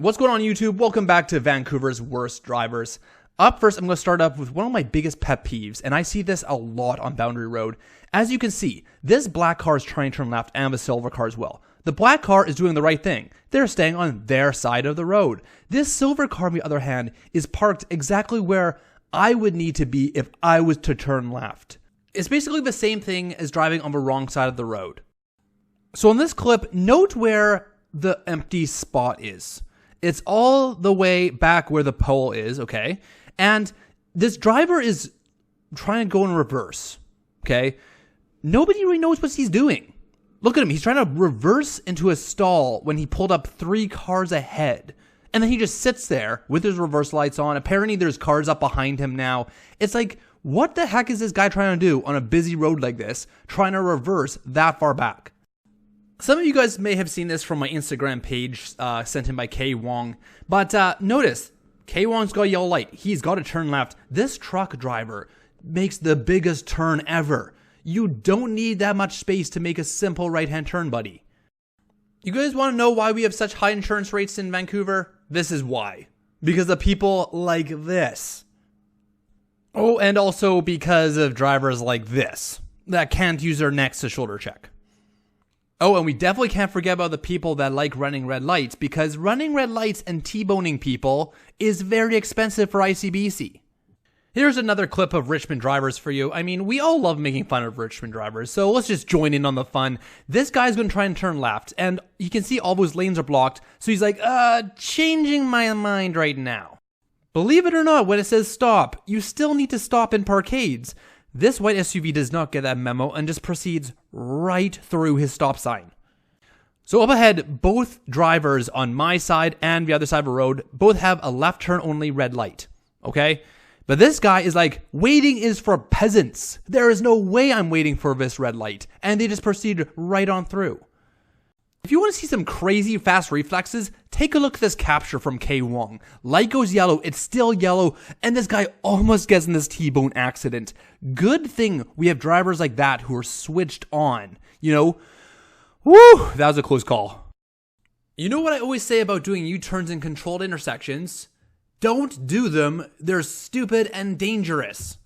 What's going on YouTube? Welcome back to Vancouver's Worst Drivers. Up first, I'm going to start up with one of my biggest pet peeves, and I see this a lot on Boundary Road. As you can see, this black car is trying to turn left and the silver car as well. The black car is doing the right thing. They're staying on their side of the road. This silver car, on the other hand, is parked exactly where I would need to be if I was to turn left. It's basically the same thing as driving on the wrong side of the road. So in this clip, note where the empty spot is. It's all the way back where the pole is, okay? And this driver is trying to go in reverse, okay? Nobody really knows what he's doing. Look at him. He's trying to reverse into a stall when he pulled up 3 cars ahead. And then he just sits there with his reverse lights on. Apparently there's cars up behind him now. It's like, what the heck is this guy trying to do on a busy road like this, trying to reverse that far back? Some of you guys may have seen this from my Instagram page sent in by K Wong. But notice, K Wong's got a yellow light. He's got to turn left. This truck driver makes the biggest turn ever. You don't need that much space to make a simple right-hand turn, buddy. You guys want to know why we have such high insurance rates in Vancouver? This is why. Because of people like this. Oh, and also because of drivers like this that can't use their necks to shoulder check. Oh, and we definitely can't forget about the people that like running red lights, because running red lights and T-boning people is very expensive for ICBC. Here's another clip of Richmond Drivers for you. I mean, we all love making fun of Richmond Drivers, so let's just join in on the fun. This guy's going to try and turn left, and you can see all those lanes are blocked, so he's like, changing my mind right now. Believe it or not, when it says stop, you still need to stop in parkades. This white SUV does not get that memo and just proceeds right through his stop sign. So up ahead, both drivers on my side and the other side of the road both have a left turn only red light, okay? But this guy is like, waiting is for peasants. There is no way I'm waiting for this red light. And they just proceed right on through. If you want to see some crazy fast reflexes, take a look at this capture from K Wong. Light goes yellow, it's still yellow, and this guy almost gets in this T-bone accident. Good thing we have drivers like that who are switched on. You know, woo, that was a close call. You know what I always say about doing U-turns in controlled intersections? Don't do them, they're stupid and dangerous.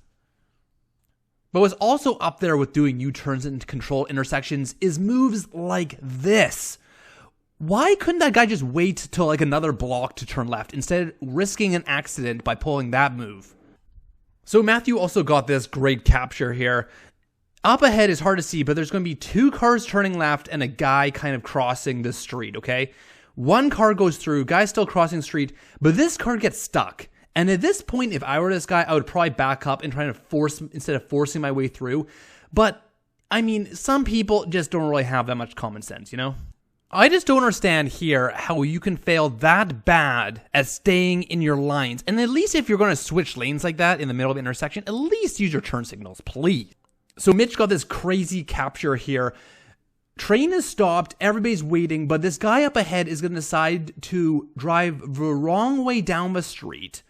But what's also up there with doing U-turns in controlled intersections is moves like this. Why couldn't that guy just wait till like another block to turn left instead of risking an accident by pulling that move? So Matthew also got this great capture here. Up ahead is hard to see, but there's going to be 2 cars turning left and a guy kind of crossing the street, okay? One car goes through, guy's still crossing the street, but this car gets stuck. And at this point, if I were this guy, I would probably back up and try to force, instead of forcing my way through. But, I mean, some people just don't really have that much common sense, you know? I just don't understand here how you can fail that bad at staying in your lines. And at least if you're going to switch lanes like that in the middle of the intersection, at least use your turn signals, please. So Mitch got this crazy capture here. Train is stopped, everybody's waiting, but this guy up ahead is going to decide to drive the wrong way down the street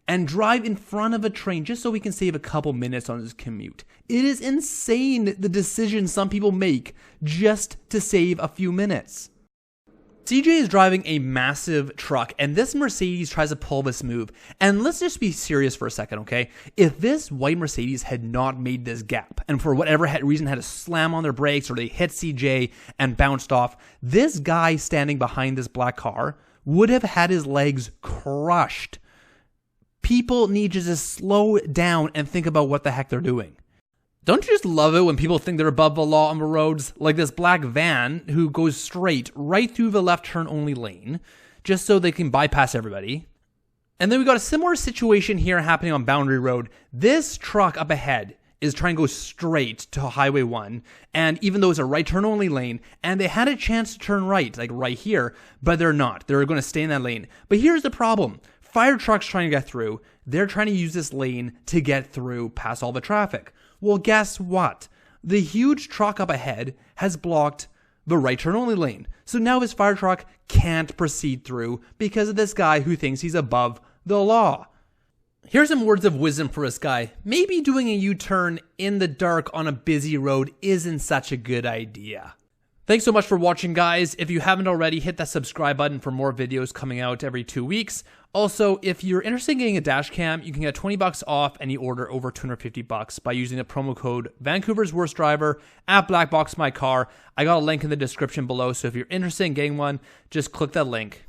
and drive in front of a train just so we can save a couple minutes on his commute. It is insane the decisions some people make just to save a few minutes. CJ is driving a massive truck, and this Mercedes tries to pull this move. And let's just be serious for a second, okay? If this white Mercedes had not made this gap, and for whatever reason had to slam on their brakes or they hit CJ and bounced off, this guy standing behind this black car would have had his legs crushed. People need to just slow down and think about what the heck they're doing. Don't you just love it when people think they're above the law on the roads? Like this black van who goes straight right through the left turn only lane just so they can bypass everybody. And then we got a similar situation here happening on Boundary Road. This truck up ahead is trying to go straight to Highway 1, and even though it's a right turn only lane, and they had a chance to turn right, like right here, but they're not. They're going to stay in that lane. But here's the problem. Fire trucks trying to get through. They're trying to use this lane to get through past all the traffic. Well, guess what? The huge truck up ahead has blocked the right turn only lane. So now his fire truck can't proceed through because of this guy who thinks he's above the law. Here's some words of wisdom for this guy. Maybe doing a U-turn in the dark on a busy road isn't such a good idea. Thanks so much for watching, guys. If you haven't already, hit that subscribe button for more videos coming out every 2 weeks. Also, if you're interested in getting a dash cam, you can get 20 bucks off any order over 250 bucks by using the promo code Vancouver's Worst Driver at Blackbox My Car. I got a link in the description below, so if you're interested in getting one, just click that link.